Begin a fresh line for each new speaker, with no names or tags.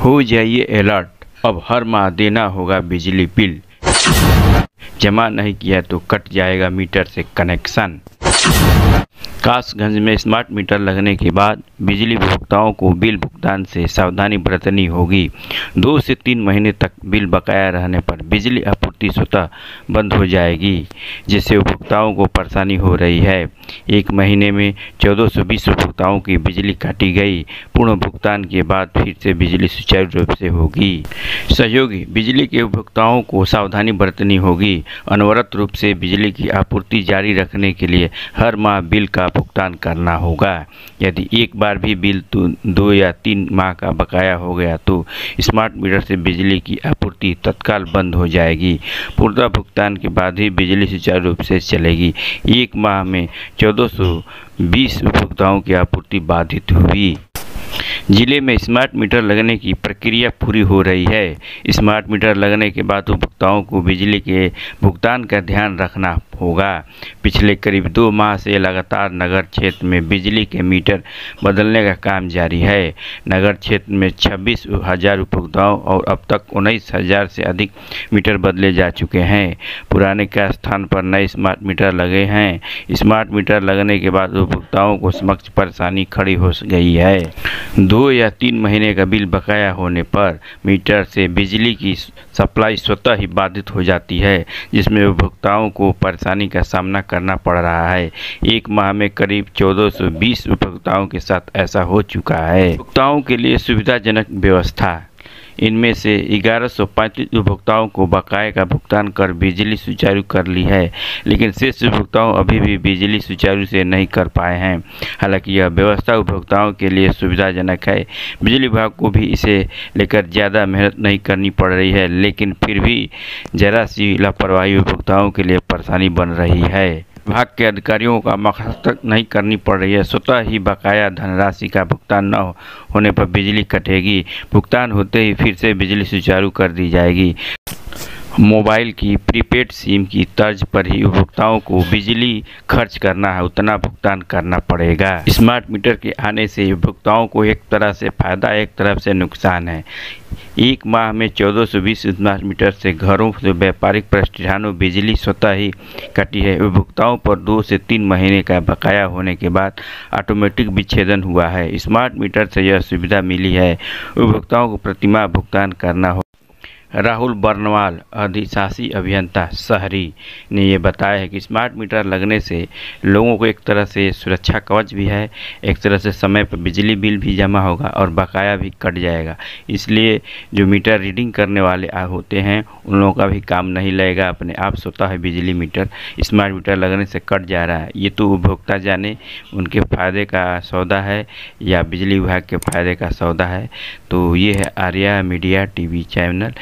हो जाइए अलर्ट, अब हर माह देना होगा बिजली बिल। जमा नहीं किया तो कट जाएगा मीटर से कनेक्शन। कासगंज में स्मार्ट मीटर लगने के बाद बिजली उपभोक्ताओं को बिल भुगतान से सावधानी बरतनी होगी। 2 से 3 महीने तक बिल बकाया रहने पर बिजली आपूर्ति स्वतः बंद हो जाएगी, जिससे उपभोक्ताओं को परेशानी हो रही है। एक महीने में 1420 उपभोक्ताओं की बिजली काटी गई। पूर्ण भुगतान के बाद फिर से बिजली सुचारू रूप से होगी। सहयोगी बिजली के उपभोक्ताओं को सावधानी बरतनी होगी। अनवरत रूप से बिजली की आपूर्ति जारी रखने के लिए हर माह बिल का भुगतान करना होगा। यदि एक बार भी बिल 2 या 3 माह का बकाया हो गया तो स्मार्ट मीटर से बिजली की आपूर्ति तत्काल बंद हो जाएगी। पूर्णतः भुगतान के बाद ही बिजली सुचारू रूप से चलेगी। एक माह में 1420 उपभोक्ताओं की आपूर्ति बाधित हुई। जिले में स्मार्ट मीटर लगने की प्रक्रिया पूरी हो रही है। स्मार्ट मीटर लगने के बाद उपभोक्ताओं को बिजली के भुगतान का ध्यान रखना होगा। पिछले करीब 2 माह से लगातार नगर क्षेत्र में बिजली के मीटर बदलने का काम जारी है। नगर क्षेत्र में 26,000 उपभोक्ताओं और अब तक 19,000 से अधिक मीटर बदले जा चुके हैं। पुराने के स्थान पर नए स्मार्ट मीटर लगे हैं। स्मार्ट मीटर लगने के बाद उपभोक्ताओं को समक्ष परेशानी खड़ी हो गई है। 2 या 3 महीने का बिल बकाया होने पर मीटर से बिजली की सप्लाई स्वतः ही बाधित हो जाती है, जिसमें उपभोक्ताओं को परेशानी का सामना करना पड़ रहा है। एक माह में करीब 1420 उपभोक्ताओं के साथ ऐसा हो चुका है। उपभोक्ताओं के लिए सुविधाजनक व्यवस्था। इनमें से 1135 उपभोक्ताओं को बकाये का भुगतान कर बिजली सुचारू कर ली है, लेकिन शेष उपभोक्ताओं अभी भी बिजली सुचारू से नहीं कर पाए हैं। हालांकि यह व्यवस्था उपभोक्ताओं के लिए सुविधाजनक है। बिजली विभाग को भी इसे लेकर ज़्यादा मेहनत नहीं करनी पड़ रही है, लेकिन फिर भी जरा सी लापरवाही उपभोक्ताओं के लिए परेशानी बन रही है। विभाग के अधिकारियों का मशक्कत नहीं करनी पड़ रही है। स्वतः ही बकाया धनराशि का भुगतान न होने पर बिजली कटेगी। भुगतान होते ही फिर से बिजली सुचारू कर दी जाएगी। मोबाइल की प्रीपेड सिम की तर्ज पर ही उपभोक्ताओं को बिजली खर्च करना है उतना भुगतान करना पड़ेगा। स्मार्ट मीटर के आने से उपभोक्ताओं को एक तरह से फायदा, एक तरफ से नुकसान है। एक माह में 1420 स्मार्ट मीटर से घरों से व्यापारिक प्रतिष्ठानों बिजली स्वतः ही कटी है। उपभोक्ताओं पर 2 से 3 महीने का बकाया होने के बाद ऑटोमेटिक विच्छेदन हुआ है। स्मार्ट मीटर से यह सुविधा मिली है। उपभोक्ताओं को प्रतिमाह भुगतान करना हो। राहुल बर्नवाल, अधिशासी अभियंता शहरी, ने ये बताया है कि स्मार्ट मीटर लगने से लोगों को एक तरह से सुरक्षा कवच भी है, एक तरह से समय पर बिजली बिल भी जमा होगा और बकाया भी कट जाएगा। इसलिए जो मीटर रीडिंग करने वाले होते हैं उन लोगों का भी काम नहीं लगेगा। अपने आप स्वतः बिजली मीटर स्मार्ट मीटर लगने से कट जा रहा है। ये तो उपभोक्ता जाने, उनके फ़ायदे का सौदा है या बिजली विभाग के फ़ायदे का सौदा है। तो ये है आर्या मीडिया टीवी चैनल।